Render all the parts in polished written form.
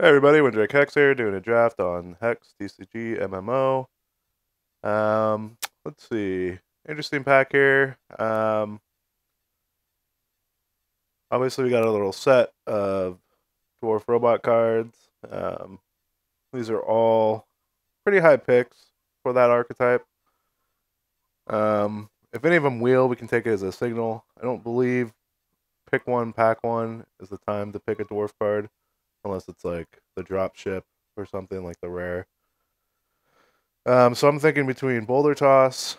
Hey everybody, windDrakeHex here, doing a draft on Hex, TCG, MMO. Let's see. Interesting pack here. Obviously we got a little set of Dwarf Robot cards. These are all pretty high picks for that archetype. If any of them wheel, we can take it as a signal. I don't believe pick one, pack one is the time to pick a Dwarf card, unless it's like the drop ship or something like the rare. So I'm thinking between Boulder Toss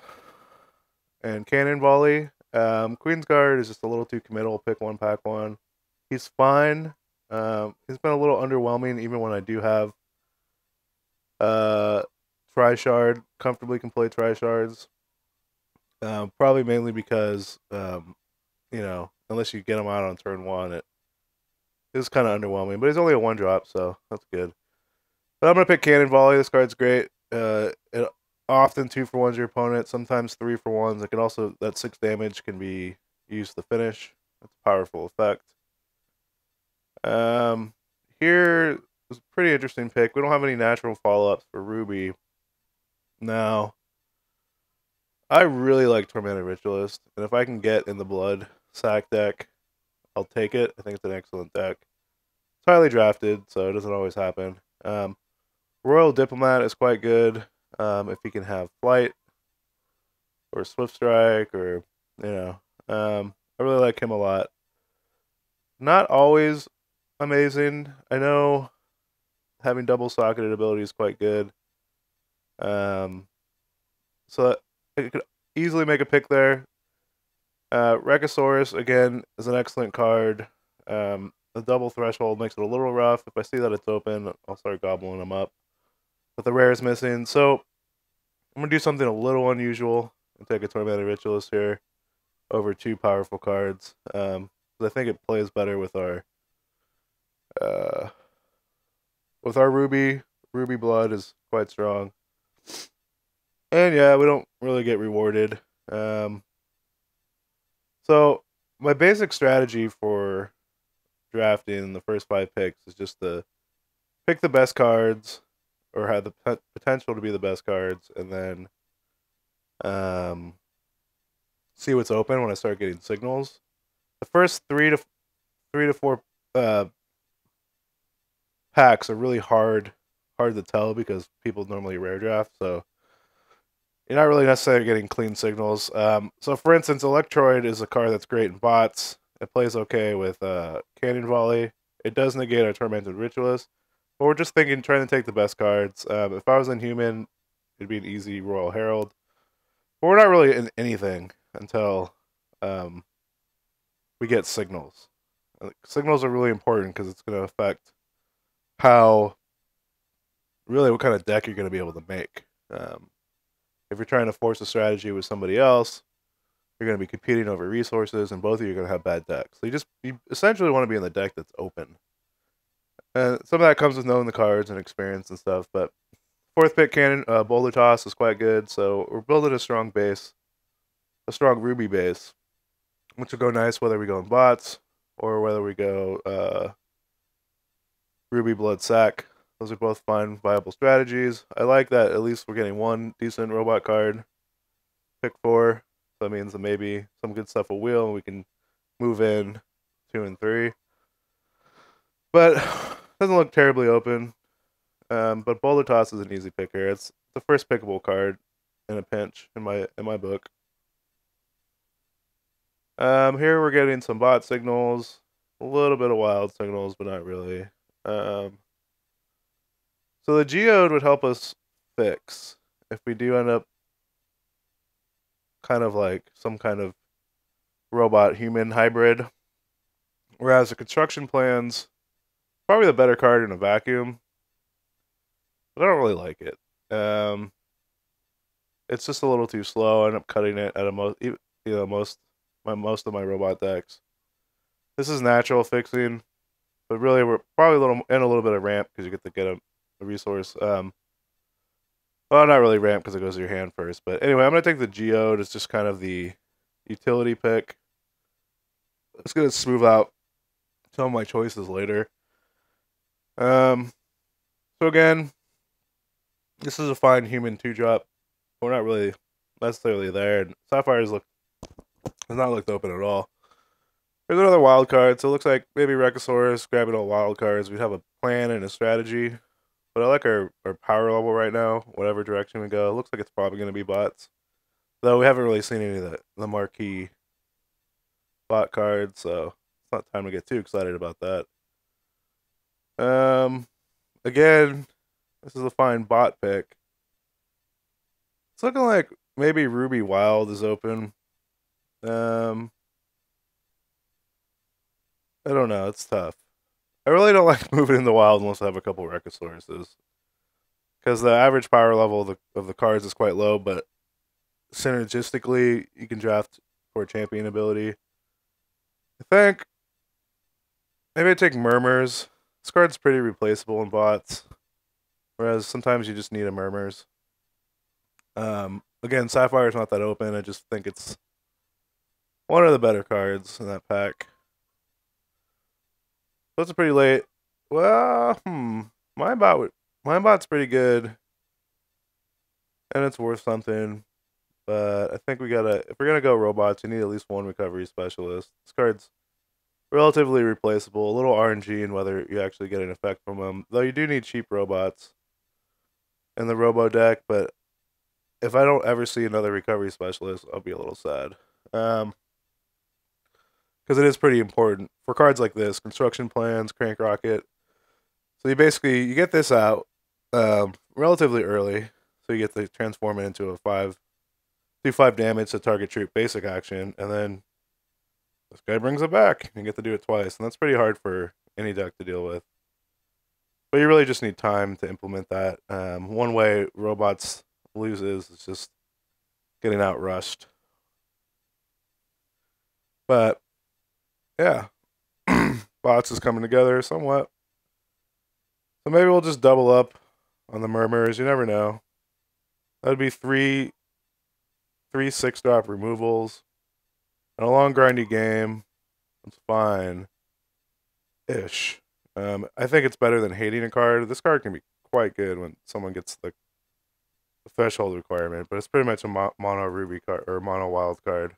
and Cannon Volley. Queen's Guard is just a little too committal. Pick one, pack one. He's fine. He's been a little underwhelming, even when I do have Tri-Shard. Comfortably can play Tri-Shards. Probably mainly because, unless you get him out on turn one, it is kind of underwhelming. But he's only a one drop, so that's good. But I'm going to pick Cannon Volley. This card's great. It often 2-for-1s your opponent, sometimes 3-for-1s. It can also, that 6 damage can be used to finish. That's a powerful effect. Here is a pretty interesting pick. We don't have any natural follow-ups for Ruby. Now, I really like Tormented Ritualist, and if I can get in the Blood Sack deck, I'll take it. I think it's an excellent deck. It's highly drafted, so it doesn't always happen. Royal Diplomat is quite good if he can have Flight or Swift Strike, or I really like him a lot. Not always amazing. I know having double socketed ability is quite good. So I could easily make a pick there. Rechosaurus again is an excellent card. The double threshold makes it a little rough. If I see that it's open, I'll start gobbling them up. But the rare is missing, so I'm gonna do something a little unusual and take a Tormented Ritualist here over 2 powerful cards. I think it plays better with our Ruby. Ruby Blood is quite strong, and yeah, we don't really get rewarded. So my basic strategy for drafting the first 5 picks is just to pick the best cards, or have the potential to be the best cards, and then see what's open when I start getting signals. The first 3 to 4 packs are really hard to tell because people normally rare draft, so you're not really necessarily getting clean signals. So for instance, Electroid is a card that's great in bots. It plays okay with Cannon Volley. It does negate our Tormented Ritualist. But we're just trying to take the best cards. If I was in Human, it'd be an easy Royal Herald. But we're not really in anything until we get signals. Signals are really important because it's going to affect what kind of deck you're going to be able to make. If you're trying to force a strategy with somebody else, you're going to be competing over resources, and both of you are going to have bad decks. So you essentially want to be in the deck that's open. And some of that comes with knowing the cards and experience and stuff. But 4th pick, Cannon Boulder Toss is quite good. So we're building a strong base, a strong Ruby base, which will go nice whether we go in bots or whether we go Ruby Blood Sack. Those are both fine, viable strategies. I like that at least we're getting 1 decent robot card. Pick 4. So that means that maybe some good stuff will wheel and we can move in 2 and 3. But doesn't look terribly open. But Boulder Toss is an easy pick here. It's the first pickable card in a pinch in my book. Here we're getting some bot signals, a little bit of wild signals, but not really. So the Geode would help us fix if we do end up kind of like some kind of robot-human hybrid. Whereas the Construction Plan's probably the better card in a vacuum, but I don't really like it. It's just a little too slow. I end up cutting it at most of my robot decks. This is natural fixing, but really we're probably a little bit of ramp because you get to get a resource. Well, not really ramp because it goes to your hand first. But anyway, I'm going to take the Geode. It's just kind of the utility pick. It's going to smooth out some of my choices later. So again, this is a fine human 2-drop. We're not really necessarily there. And Sapphires has not looked open at all. There's another wild card, so it looks like maybe Rekosaurus grabbing all wild cards. We'd have a plan and a strategy. But I like our power level right now, whatever direction we go. It looks like it's probably going to be bots. Though we haven't really seen any of the marquee bot cards, so it's not time to get too excited about that. Again, this is a fine bot pick. It's looking like maybe Ruby Wild is open. I don't know. It's tough. I really don't like moving in the wild unless I have a couple Rekosauruses. Because the average power level of the cards is quite low, but synergistically, you can draft for a champion ability. I think maybe I take Murmurs. This card's pretty replaceable in bots, whereas sometimes you just need a Murmurs. Again, Sapphire's not that open. I just think it's one of the better cards in that pack. So it's a pretty late. Well, my bot's pretty good, and it's worth something. But I think if we're gonna go robots, you need at least one recovery specialist. This card's relatively replaceable, a little RNG in whether you actually get an effect from them. Though you do need cheap robots in the robo deck, but if I don't ever see another recovery specialist, I'll be a little sad. Because it is pretty important for cards like this, construction plans, crank rocket. So you get this out relatively early, so you get to transform it into a 5 damage to target troop basic action, and then this guy brings it back. You get to do it twice, and that's pretty hard for any deck to deal with. But you really just need time to implement that. One way robots loses is just getting out rushed. But yeah, bots is coming together somewhat. So maybe we'll just double up on the Murmurs. You never know. That'd be three 6-drop removals and a long grindy game. It's fine ish. I think it's better than hating a card. This card can be quite good when someone gets the threshold requirement, but it's pretty much a mono ruby card or mono wild card.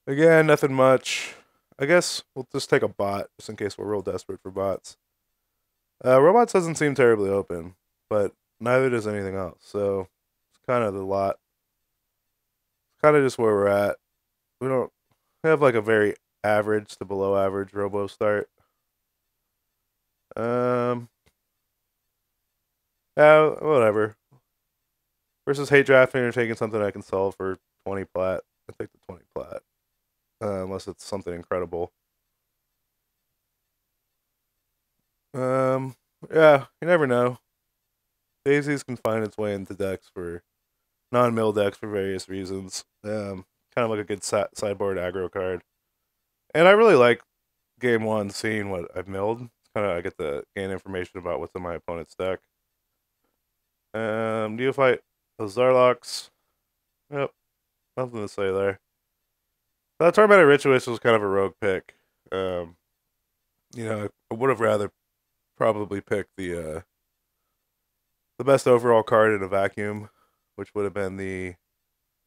Again, nothing much. I guess we'll just take a bot just in case we're real desperate for bots. Robots doesn't seem terribly open, but neither does anything else. So it's kind of the lot. It's kind of just where we're at. We don't have like a very average to below average robo start. Yeah, whatever. Versus hate drafting or taking something I can sell for 20 plat. I take the 20 plat. Unless it's something incredible. Yeah, you never know. Daisies can find its way into decks for non-mill decks for various reasons. Kind of like a good sideboard aggro card. And I really like game one seeing what I've milled. I get to gain information about what's in my opponent's deck. Neophyte, those Zarloks. Yep, nothing to say there. That Tormented Ritualist was kind of a rogue pick. I would have rather probably picked the best overall card in a vacuum, which would have been the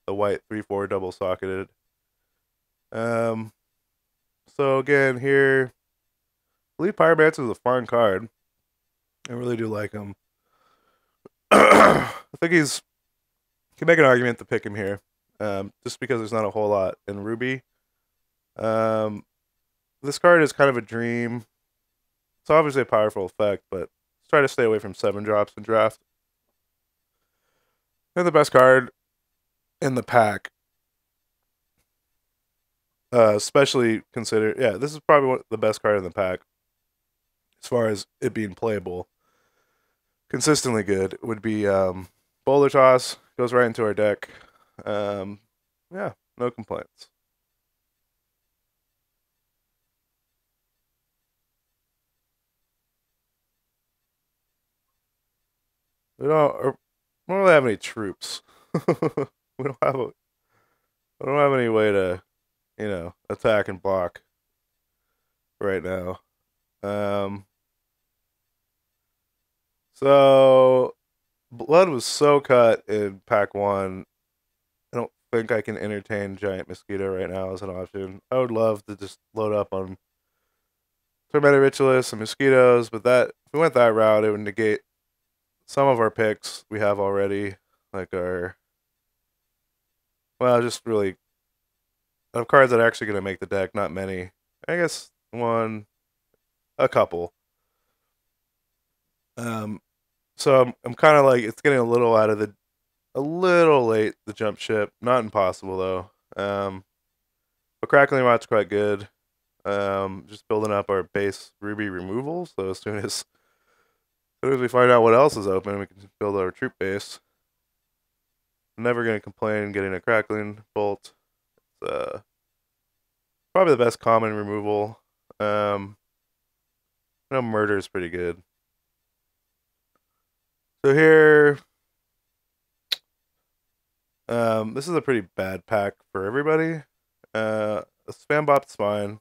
white 3/4 double socketed. So again here, Elite Pyromancer is a fun card. I really do like him. I think can make an argument to pick him here. Just because there's not a whole lot in Ruby. This card is kind of a dream. It's obviously a powerful effect, but let's try to stay away from 7-drops in draft. They're the best card in the pack. Especially consider, this is probably the best card in the pack as far as it being playable. Consistently good would be Boulder Toss. Goes right into our deck. Yeah, no complaints. We don't really have any troops. we don't have we don't have any way to, attack and block right now. Um, so blood was so cut in pack 1. I don't think I can entertain giant mosquito right now as an option. I would love to just load up on tormented ritualists and mosquitoes, but that if we went that route, it would negate some of our picks we have already, like our just really of cards that are actually going to make the deck. Not many. I guess a couple. Um, so I'm kind of like it's getting a little late the jump ship. Not impossible though. But crackling rot's quite good. Just building up our base ruby removal. So as soon as we find out what else is open, we can build our troop base. I'm never gonna complain getting a crackling bolt. It's probably the best common removal. Murder is pretty good. So here, this is a pretty bad pack for everybody. Spam bot's fine.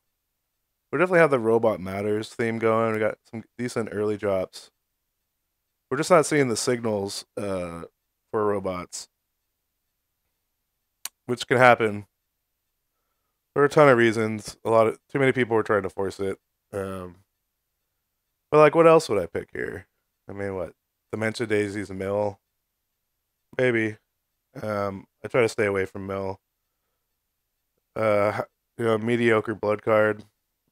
We definitely have the robot matters theme going. We got some decent early drops. We're just not seeing the signals for robots, which can happen for a ton of reasons. Too many people were trying to force it. But like, what else would I pick here? I mean, what? Dementia Daisy's a mill, maybe. I try to stay away from mill. Mediocre blood card.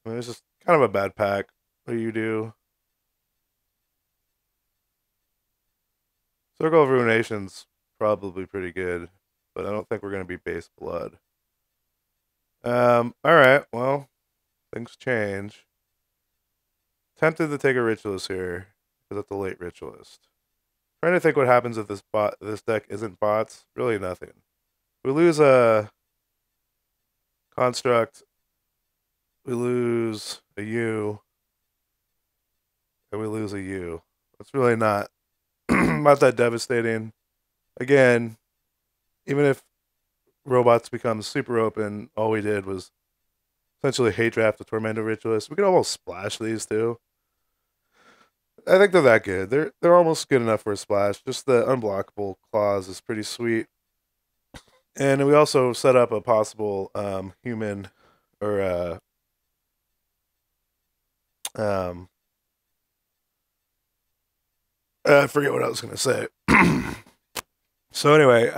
I mean, it's just kind of a bad pack. What do you do? Circle of Ruination's probably pretty good, but I don't think we're gonna be base blood. Alright, well, things change. Tempted to take a ritualist here, because that's a late ritualist. Trying to think what happens if this deck isn't bots. Really nothing. We lose a construct, we lose a U, and we lose a U. That's really not not that devastating. Again, even if robots become super open, all we did was essentially hate draft the Tormento Ritualist. We could almost splash these too. I think they're that good. They're almost good enough for a splash. Just the unblockable clause is pretty sweet. And we also set up a possible human or I forget what I was gonna say. So anyway,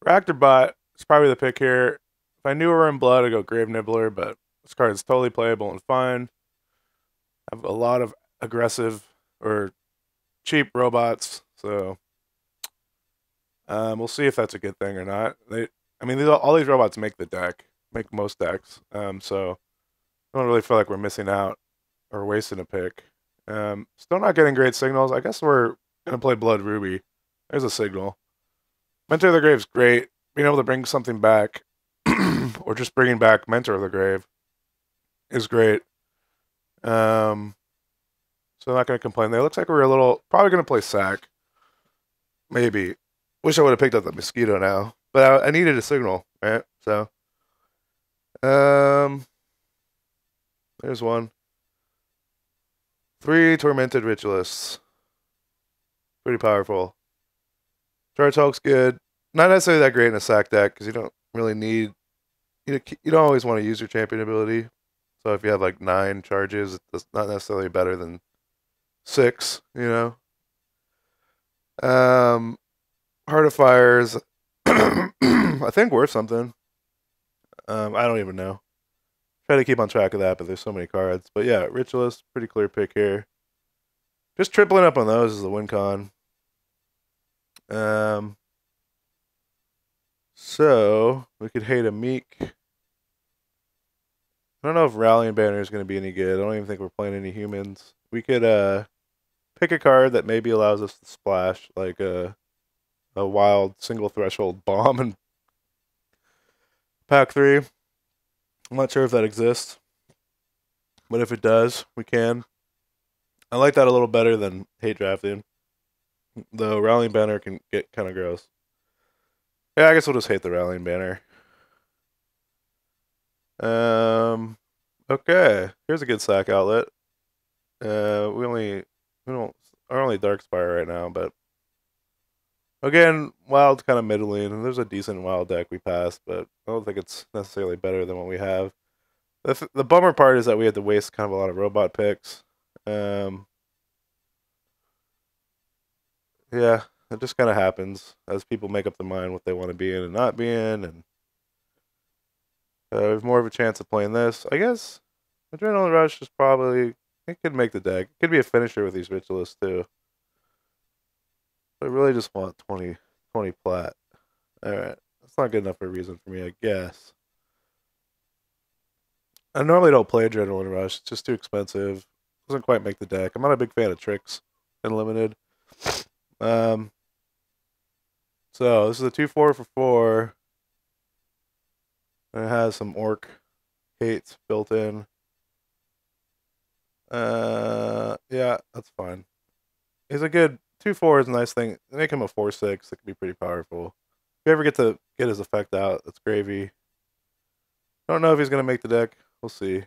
Reactor Bot is probably the pick here. If I knew we were in blood, I'd go Grave Nibbler, but this card is totally playable and fine. I have a lot of aggressive or cheap robots, so we'll see if that's a good thing or not. All these robots make the deck, make most decks. So I don't really feel like we're missing out or wasting a pick. Still not getting great signals. I guess we're gonna play Blood Ruby. There's a signal. Mentor of the Grave's great. Being able to bring something back, or just bringing back Mentor of the Grave, is great. So I'm not gonna complain there. Looks like we're probably gonna play Sack. Maybe. Wish I would have picked up the Mosquito now, but I needed a signal, right? So, there's one. 3 Tormented Ritualists. Pretty powerful. Charge Hulk's good. Not necessarily that great in a sack deck because you don't really need. You don't always want to use your champion ability. So if you have like 9 charges, it's not necessarily better than 6. Heart of Fires. I think worth something. I don't even know. Try to keep on track of that, but there's so many cards. But yeah, Ritualist, pretty clear pick here. Just tripling up on those is the win con. So we could hate a Meek. I don't know if Rallying Banner is going to be any good. I don't even think we're playing any humans. We could pick a card that maybe allows us to splash, like a wild single threshold bomb in pack 3. I'm not sure if that exists, but if it does, we can. I like that a little better than hate drafting, though Rallying Banner can get kind of gross. Yeah, I guess we'll just hate the Rallying Banner. Okay, here's a good sack outlet. We don't our only dark spire right now, but again, wild's kind of middling, and there's a decent wild deck we passed, but I don't think it's necessarily better than what we have. The bummer part is that we had to waste kind of a lot of robot picks. Um, yeah, it just kind of happens as people make up their mind what they want to be in and not be in, and we have more of a chance of playing this. I guess Adrenaline Rush is probably it could make the deck. It could be a finisher with these ritualists too. I really just want 20 plat. Alright. That's not good enough for a reason for me, I guess. I normally don't play Adrenaline Rush. It's just too expensive. Doesn't quite make the deck. I'm not a big fan of tricks in limited. Um, so this is a 2/4 for 4. And it has some orc hates built in. Yeah, that's fine. He's a good 2/4 is a nice thing. Make him a 4/6. It can be pretty powerful. If you ever get to get his effect out, that's gravy. Don't know if he's gonna make the deck. We'll see.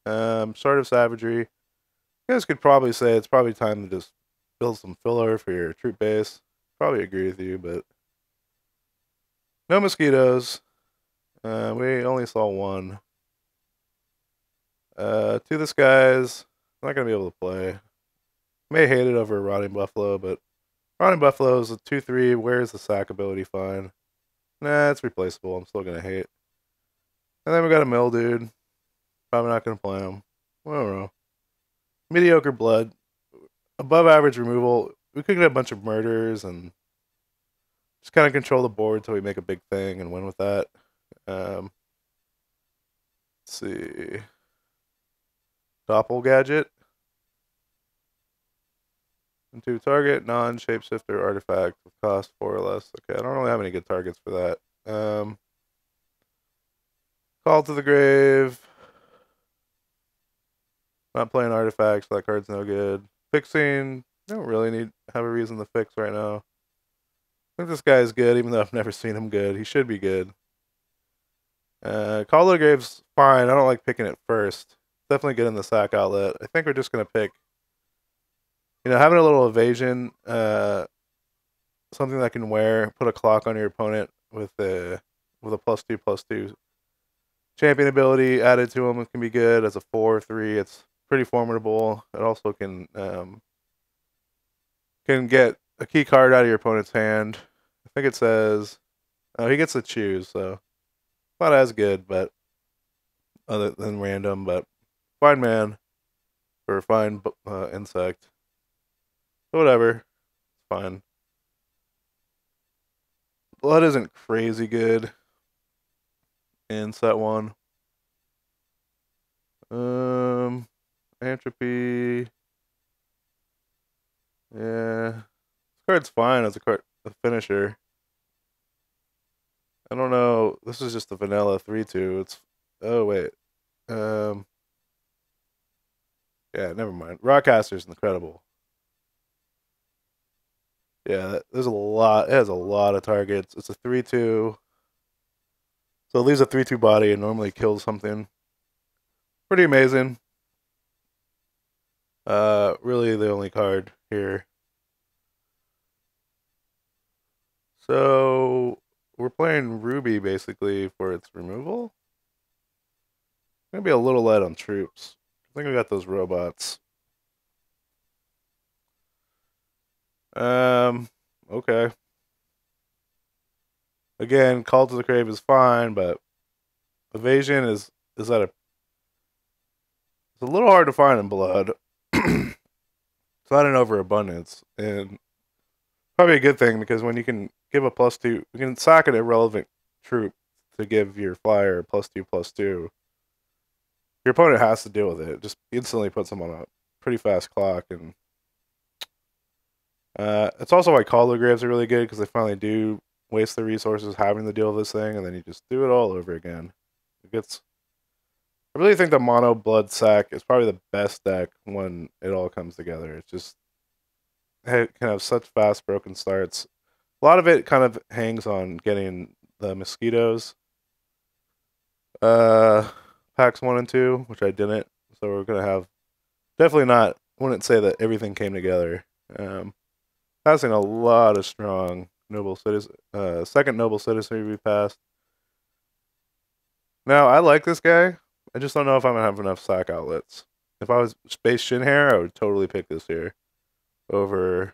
Start of Savagery. You guys could probably say it's probably time to just build some filler for your troop base. Probably agree with you, but no mosquitoes. We only saw one. To the skies. Not gonna be able to play. May hate it over Rotting Buffalo, but Rotting Buffalo is a 2/3. Where's the sack ability fine? Nah, it's replaceable. I'm still gonna hate. And then we got a mill dude. Probably not gonna play him. I don't know. Mediocre blood. Above average removal. We could get a bunch of murders and just kind of control the board until we make a big thing and win with that. Let's see. Doppel gadget. Into target non-shapeshifter artifact with cost 4 or less. Okay, I don't really have any good targets for that. Call to the grave. Not playing artifacts. That card's no good. Fixing. Don't really have a reason to fix right now. I think this guy is good, even though I've never seen him good. He should be good. Call to the grave's fine. I don't like picking it first. Definitely get in the sack outlet. I think we're just gonna pick. Having a little evasion, something that can wear, put a clock on your opponent with a +2/+2 champion ability added to him. It can be good as a 4/3. It's pretty formidable. It also can get a key card out of your opponent's hand. I think it says, oh, he gets to choose, so not as good, but other than random, but fine man for a fine insect. So whatever, it's fine. Blood isn't crazy good in set 1. Entropy. Yeah. This card's fine as a finisher. I don't know. This is just a vanilla 3/2. It's oh wait. Yeah, never mind. Rockcaster's incredible. Yeah, there's a lot. It has a lot of targets. It's a 3/2. So it leaves a 3/2 body and normally kills something. Pretty amazing. Really the only card here. So we're playing Ruby basically for its removal. Gonna be a little light on troops. I think we got those robots. Okay. Again, Call to the Grave is fine, but evasion is at it's a little hard to find in blood. It's not an overabundance, and probably a good thing because when you can give a +2, you can sack an irrelevant troop to give your flyer +2/+2. Your opponent has to deal with it. It just instantly puts them on a pretty fast clock, and it's also why Call to the Graves are really good because they finally do waste the resources having to deal with this thing, and then you just do it all over again. I really think the mono blood sack is probably the best deck when it all comes together. It's just it can have such fast broken starts. A lot of it kind of hangs on getting the mosquitoes. packs 1 and 2, which I didn't. So we're gonna have definitely not. Wouldn't say that everything came together. Passing a lot of strong noble citizen, second noble citizenry we passed. Now I like this guy. I just don't know if I'm gonna have enough sack outlets. If I was Space Shin Hair, I would totally pick this here over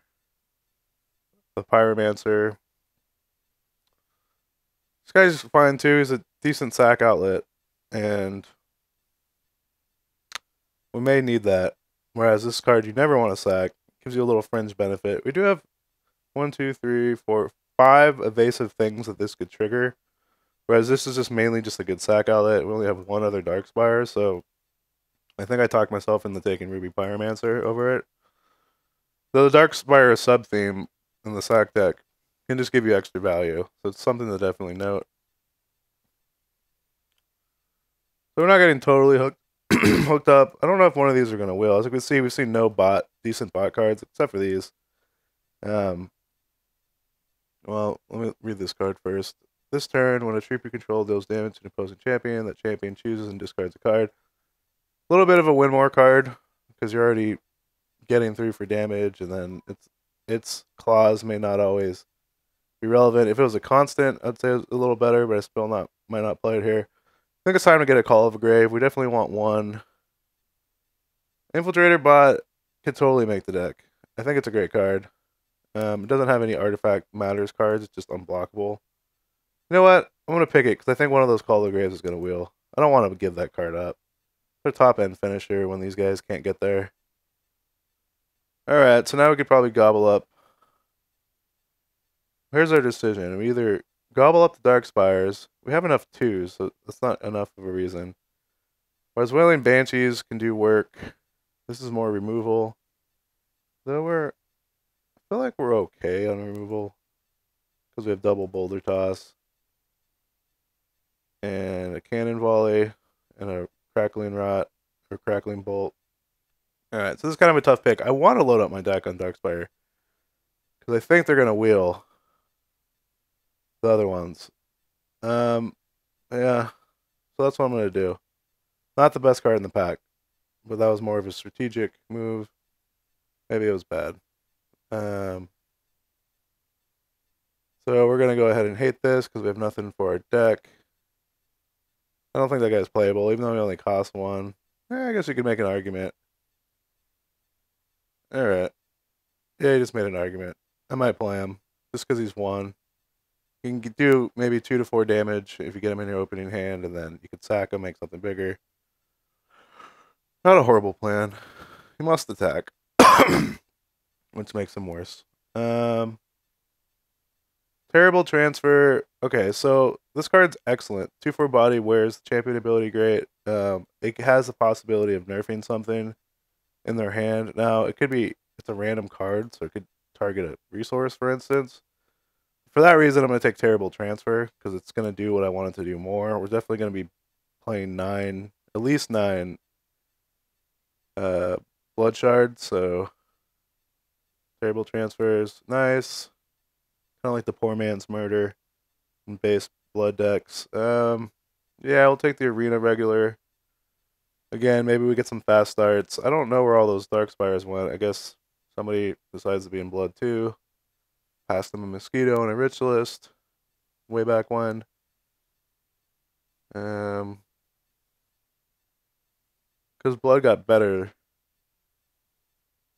the Pyromancer. This guy's fine too. He's a decent sack outlet, and we may need that. Whereas this card you never want to sack. Gives you a little fringe benefit. We do have 1, 2, 3, 4, 5 evasive things that this could trigger. Whereas this is just mainly just a good sack outlet. We only have 1 other Darkspire, so I think I talked myself into taking Ruby Pyromancer over it. Though the Darkspire sub-theme in the sack deck can just give you extra value, so it's something to definitely note. So we're not getting totally hooked up. I don't know if one of these are going to wheel. As you can see, we've seen no decent bot cards, except for these. Well, let me read this card first. This turn, when a troop you control deals damage to an opposing champion, that champion chooses and discards a card. A little bit of a win more card, because you're already getting through for damage, and then its claws may not always be relevant. If it was a constant, I'd say it's a little better, but I still might not play it here. I think it's time to get a Call of a Grave. We definitely want 1. Infiltrator bot could totally make the deck. I think it's a great card. It doesn't have any artifact matters cards. It's just unblockable. You know what? I'm going to pick it because I think one of those Call of Graves is going to wheel. I don't want to give that card up. Put a top-end finisher when these guys can't get there. Alright, so now we could probably gobble up. Here's our decision. We either gobble up the Darkspires. We have enough 2s, so that's not enough of a reason. Whereas Wailing Banshees can do work. This is more removal. Though I feel like we're okay on removal. Because we have double Boulder Toss. And a Cannon Volley. And a Crackling Rot. Or Crackling Bolt. Alright, so this is kind of a tough pick. I want to load up my deck on Darkspire. Because I think they're going to wheel the other ones. Yeah. So that's what I'm going to do. Not the best card in the pack. But that was more of a strategic move. Maybe it was bad. So we're going to go ahead and hate this because we have nothing for our deck. I don't think that guy's playable, even though he only costs 1. I guess you could make an argument. Alright. Yeah, he just made an argument. I might play him, just because he's 1. You can do maybe 2 to 4 damage if you get him in your opening hand, and then you could sack him, make something bigger. Not a horrible plan. He must attack, which makes him worse. Terrible transfer. Okay, so this card's excellent. 2/4 body wears the champion ability great. It has the possibility of nerfing something in their hand. Now, it's a random card, so it could target a resource, for instance. For that reason, I'm going to take Terrible Transfer, because it's going to do what I want it to do more. We're definitely going to be playing at least 9 Blood Shards, so Terrible Transfers, nice. Kind of like the Poor Man's Murder and base blood decks. Yeah, we'll take the Arena regular. Again, maybe we get some fast starts. I don't know where all those Darkspires went. I guess somebody decides to be in Blood too. Passed them a Mosquito and a Ritualist way back when. Because Blood got better.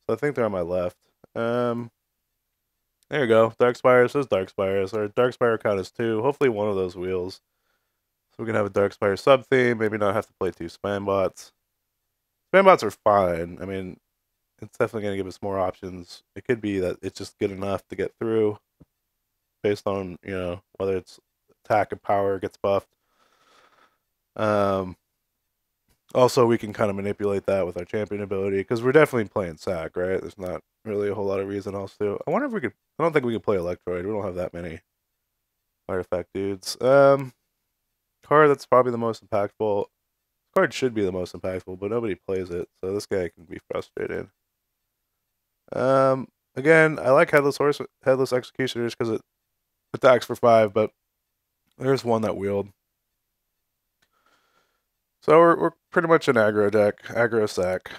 So I think they're on my left. There you go. Darkspires. There's Darkspires. Our Darkspire count is 2. Hopefully one of those wheels. So we can have a Darkspire sub-theme. Maybe not have to play 2 spam bots. Spam bots are fine. I mean, it's definitely going to give us more options. It could be that it's just good enough to get through. Based on, whether it's attack and power gets buffed. Also, we can kind of manipulate that with our champion ability. Because we're definitely playing sack, right? There's not really a whole lot of reason else to. I wonder if we could. I don't think we could play Electroid. We don't have that many artifact dudes. Card that's probably the most impactful. Card should be the most impactful, but nobody plays it, so this guy can be frustrated. Again, I like Headless Executioners because it attacks for 5, but there's one that wheeled. So we're pretty much an aggro deck, aggro sack.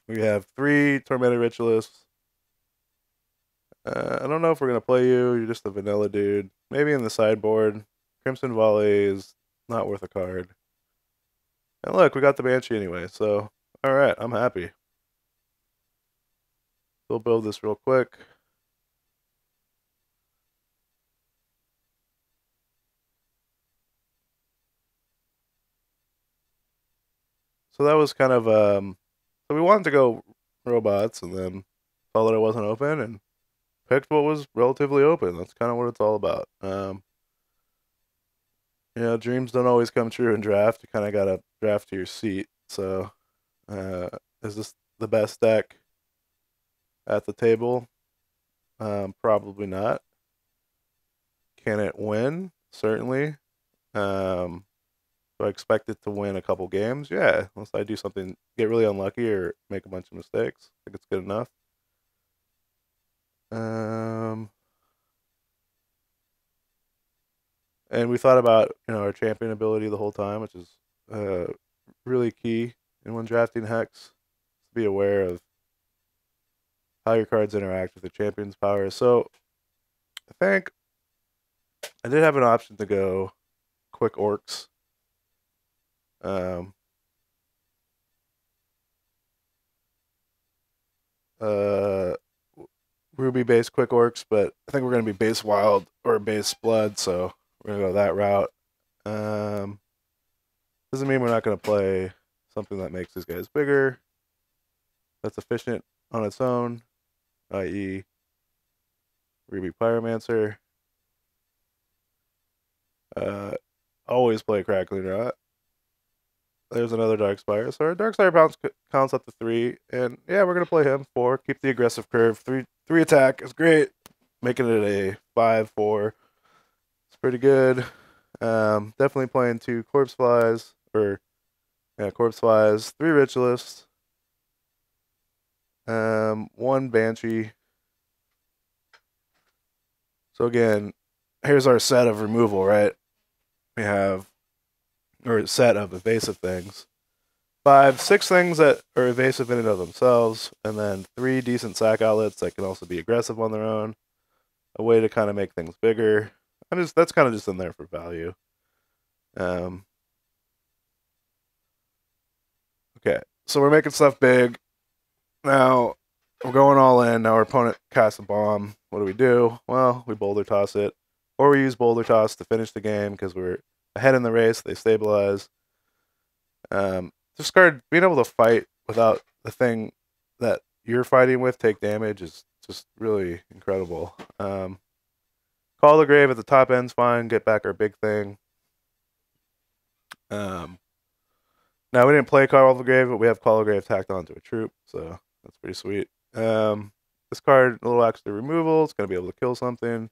We have 3 Tormented Ritualists. I don't know if we're gonna play you. You're just a vanilla dude. Maybe in the sideboard. Crimson Volley is not worth a card. And look, we got the Banshee anyway, so alright, I'm happy. We'll build this real quick. So that was kind of so we wanted to go robots and then saw that it wasn't open and picked what was relatively open. That's kind of what it's all about. Dreams don't always come true in draft. You kind of gotta draft to your seat. So, is this the best deck at the table? Probably not. Can it win? Certainly. Do I expect it to win a couple games? Yeah, unless I do something, get really unlucky or make a bunch of mistakes. I think it's good enough. And we thought about our champion ability the whole time, which is really key in when drafting Hex. To be aware of how your cards interact with the champion's power. So I think I did have an option to go quick orcs. Um, uh, Ruby base quick orcs, but I think we're gonna be base wild or base blood, so we're gonna go that route. Um, doesn't mean we're not gonna play something that makes these guys bigger. That's efficient on its own, i.e., Ruby Pyromancer. Always play Crackling Rot. There's another Darkspire. So our Darkspire counts up to 3, and yeah, we're gonna play him 4. Keep the aggressive curve. 3 attack is great. Making it a 5/4. It's pretty good. Definitely playing 2 Corpse Flies or Corpse Flies, 3 Ritualists, 1 Banshee. So again, here's our set of removal, right? We have or set of evasive things. 6 things that are evasive in and of themselves, and then 3 decent sack outlets that can also be aggressive on their own. A way to kind of make things bigger. That's kind of just in there for value. Okay, so we're making stuff big. Now we're going all in. Now our opponent casts a bomb. What do? Well, we boulder toss it, or we use boulder toss to finish the game because we're ahead in the race. They stabilize. This card being able to fight without the thing that you're fighting with take damage is just really incredible. Call the Grave at the top end's fine. Get back our big thing. Now we didn't play Call the Grave, but we have Call the Grave tacked onto a troop, so that's pretty sweet. This card, a little extra removal. It's gonna be able to kill something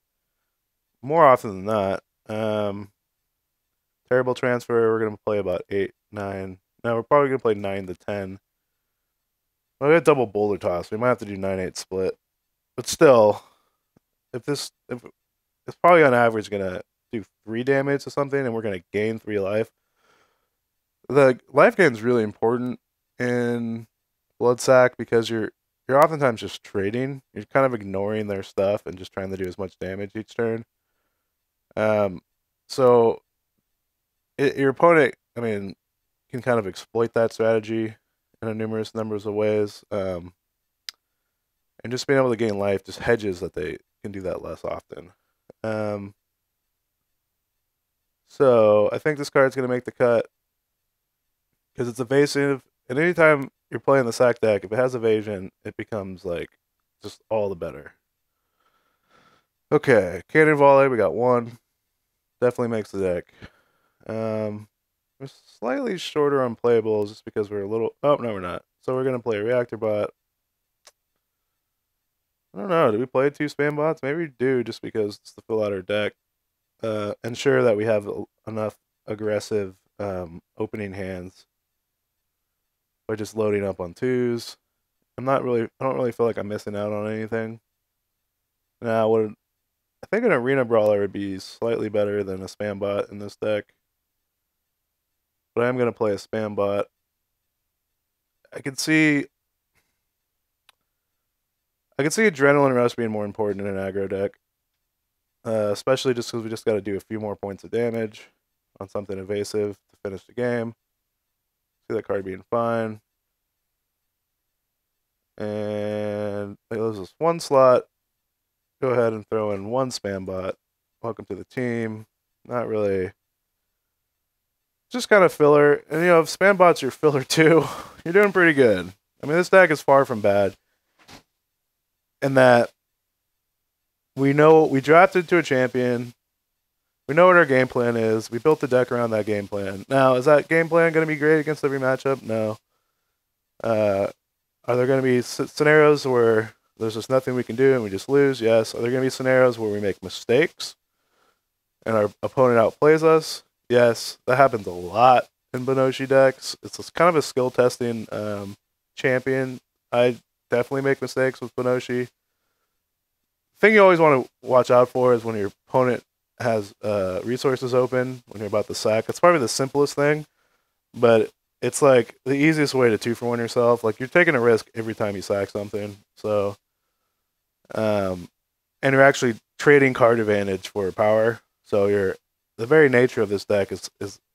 more often than not. Terrible Transfer. We're gonna play about 8, 9. Now we're probably gonna play 9 to 10. Well, we got double boulder toss. We might have to do 9-8 split, but still, if it's probably on average gonna do 3 damage to something, and we're gonna gain 3 life. The life gain is really important in Blood Sack because you're oftentimes just trading. You're kind of ignoring their stuff and just trying to do as much damage each turn. So your opponent, can kind of exploit that strategy in a numerous numbers of ways. And just being able to gain life just hedges that they can do that less often. So I think this card's going to make the cut because it's evasive. And anytime you're playing the sack deck, if it has evasion, it becomes like just all the better. Okay, Cannon Volley, we got 1. Definitely makes the deck. We're slightly shorter on playables just because we're a little. Oh no, we're not. So we're gonna play a Reactor Bot. I don't know. Do we play 2 spam bots? Maybe we do, just because it's to fill out our deck. Ensure that we have enough aggressive opening hands by just loading up on 2s. I don't really feel like I'm missing out on anything. Now, I think an Arena Brawler would be slightly better than a spam bot in this deck. but I am going to play a spam bot. I can see Adrenaline Rush being more important in an aggro deck, especially just because we just got to do a few more points of damage on something evasive to finish the game. See that card being fine. And they lose us one slot. Go ahead and throw in one spam bot. Welcome to the team. Not really. Just kind of filler. And you know, if spam bots are filler too, you're doing pretty good. I mean, this deck is far from bad. In that we know we drafted to a champion. We know what our game plan is. We built the deck around that game plan. Now, is that game plan going to be great against every matchup? No. Are there going to be scenarios where there's just nothing we can do and we just lose? Yes. Are there going to be scenarios where we make mistakes and our opponent outplays us? Yes. That happens a lot in Benoshi decks. It's kind of a skill testing champion. I definitely make mistakes with Benoshi. The thing you always want to watch out for is when your opponent has resources open when you're about to sack. It's probably the simplest thing, but it's like the easiest way to 2-for-1 yourself. Like, you're taking a risk every time you sack something. So, and you're actually trading card advantage for power. So the very nature of this deck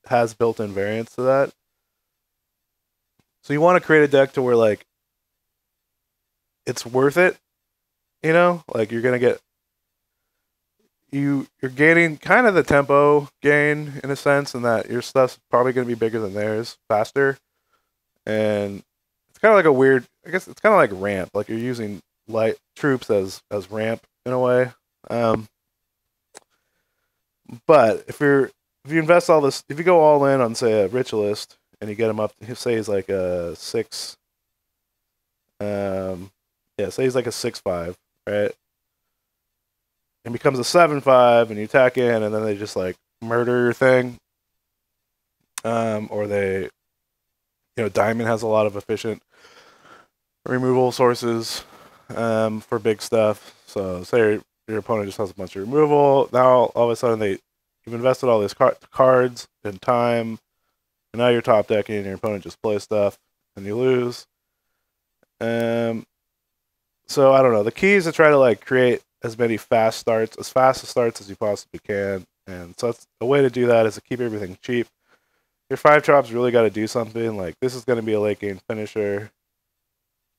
has built-in variance to that. So you want to create a deck to where, like, it's worth it. You know, like, you're gonna get you're gaining kind of the tempo gain in a sense, in that your stuff's probably going to be bigger than theirs, faster, and it's kind of like a weird. I guess it's kind of like ramp. Like, you're using light troops as ramp in a way. But if you invest all this, if you go all in on, say, a ritualist and you get him up, say he's like a 6. Say he's like a 6/5, right? And becomes a 7/5, and you attack in, and then they just like murder your thing. Or they, Diamond has a lot of efficient removal sources for big stuff. So say your opponent just has a bunch of removal. Now all of a sudden you've invested all these cards and time, and now you're top decking, and your opponent just plays stuff, and you lose. So I don't know. The key is to try to like create as many fast starts as you possibly can. And so that's a way to do that, is to keep everything cheap. Your 5-drops really got to do something. Like, this is going to be a late game finisher.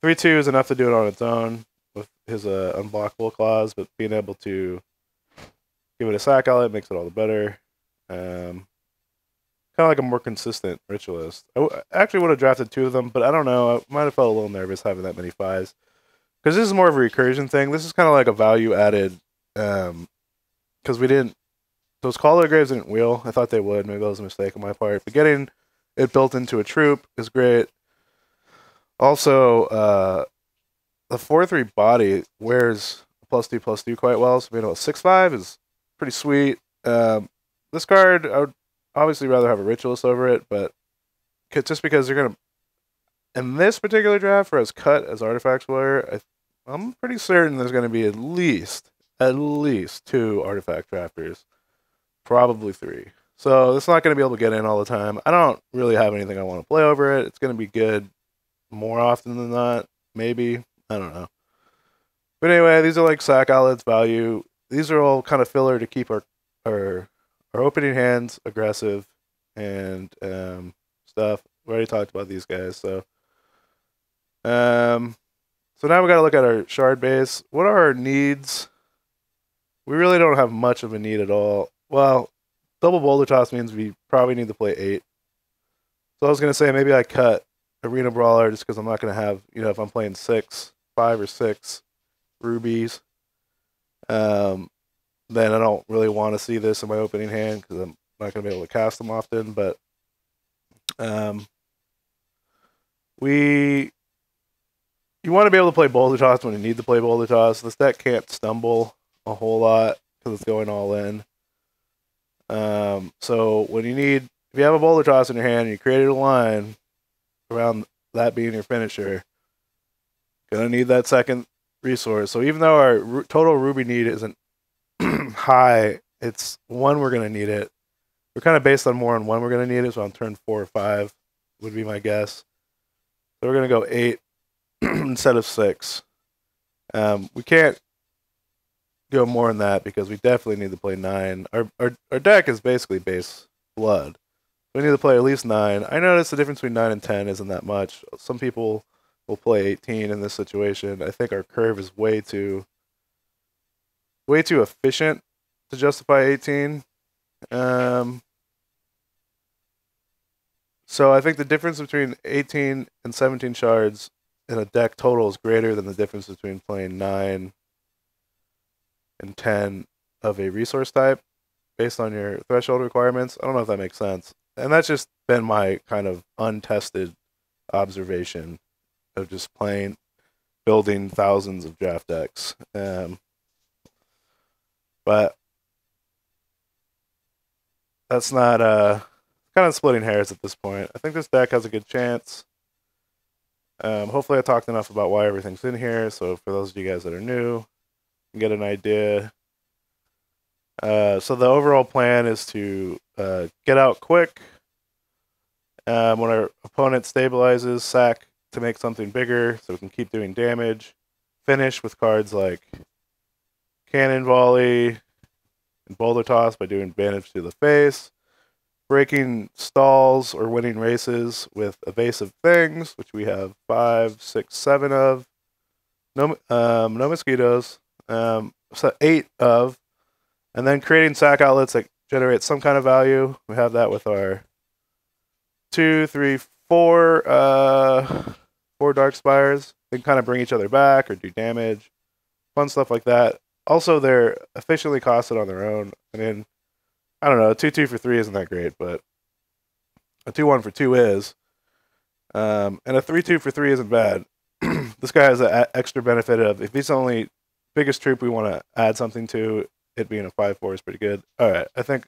3/2 is enough to do it on its own with his unblockable clause, but being able to give it a sack outlet makes it all the better. Kind of like a more consistent ritualist. I actually would have drafted 2 of them, but I don't know. I might have felt a little nervous having that many 5s. Because this is more of a recursion thing. This is kind of like a value added, because we didn't, those Caller Graves didn't wheel. I thought they would. Maybe that was a mistake on my part. But getting it built into a troop is great. Also, the 4/3 body wears +2/+2 quite well. So being able to 6/5 is pretty sweet. This card, I would obviously rather have a Ritualist over it, but just because you're going to, in this particular draft, for as cut as Artifact Sweater, I'm pretty certain there's going to be at least 2 Artifact Drafters. Probably 3. So it's not going to be able to get in all the time. I don't really have anything I want to play over it. It's going to be good more often than not. Maybe. I don't know. But anyway, these are like sack outlets, value. These are all kind of filler to keep our opening hands aggressive and stuff. We already talked about these guys, so now we got to look at our shard base. What are our needs? We really don't have much of a need at all. Well, double boulder toss means we probably need to play 8. So I was going to say maybe I cut Arena Brawler just because I'm not going to have, if I'm playing 5 or 6 rubies, then I don't really want to see this in my opening hand because I'm not going to be able to cast them often. But you want to be able to play Boulder Toss when you need to play Boulder Toss. This deck can't stumble a whole lot because it's going all in. So if you have a Boulder Toss in your hand and you created a line around that being your finisher, gonna need that second resource. So even though our total ruby need isn't high, it's one, we're gonna need it, We're kind of based on more on when we're going to need it, so on turn 4 or 5 would be my guess. So we're going to go 8 instead of 6. We can't go more than that because we definitely need to play 9. Our deck is basically base blood. We need to play at least 9. I notice the difference between 9 and 10 isn't that much. Some people will play 18 in this situation. I think our curve is way too efficient to justify 18. So I think the difference between 18 and 17 shards in a deck total is greater than the difference between playing 9 and 10 of a resource type based on your threshold requirements. I don't know if that makes sense. And that's just been my kind of untested observation of just building thousands of draft decks. But that's not kind of splitting hairs at this point. I think this deck has a good chance. Hopefully I talked enough about why everything's in here, so for those of you guys that are new, you can get an idea. So the overall plan is to get out quick. When our opponent stabilizes, sack to make something bigger so we can keep doing damage. Finish with cards like Cannon Volley and Boulder Toss by doing damage to the face. Breaking stalls or winning races with evasive things, which we have 5, 6, 7 of. No mosquitoes. So 8 of. And then creating sack outlets that generate some kind of value. We have that with our 2, 3, 4 Dark Spires. They can kind of bring each other back or do damage. Fun stuff like that. Also, they're efficiently costed on their own. I mean, I don't know, a 2-2 for 3 isn't that great, but a 2-1 for 2 is. And a 3-2 for 3 isn't bad. This guy has an extra benefit of, if he's the only biggest troop we want to add something to, it being a 5-4 is pretty good. Alright, I think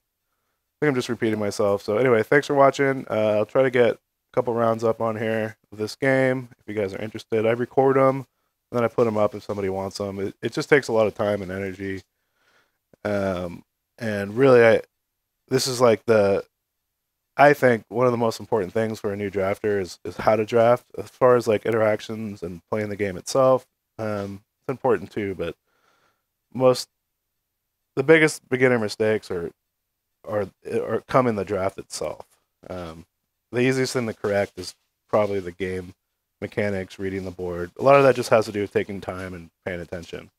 I'm just repeating myself. So anyway, thanks for watching. I'll try to get a couple rounds up on here of this game, if you guys are interested. I record them, and then I put them up if somebody wants them. It just takes a lot of time and energy. And really, this is like I think one of the most important things for a new drafter is how to draft. As far as like interactions and playing the game itself, it's important too. But the biggest beginner mistakes are come in the draft itself. The easiest thing to correct is probably the game mechanics, reading the board. A lot of that just has to do with taking time and paying attention.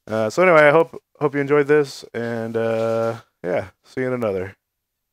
So anyway, I hope you enjoyed this, and yeah, see you in another.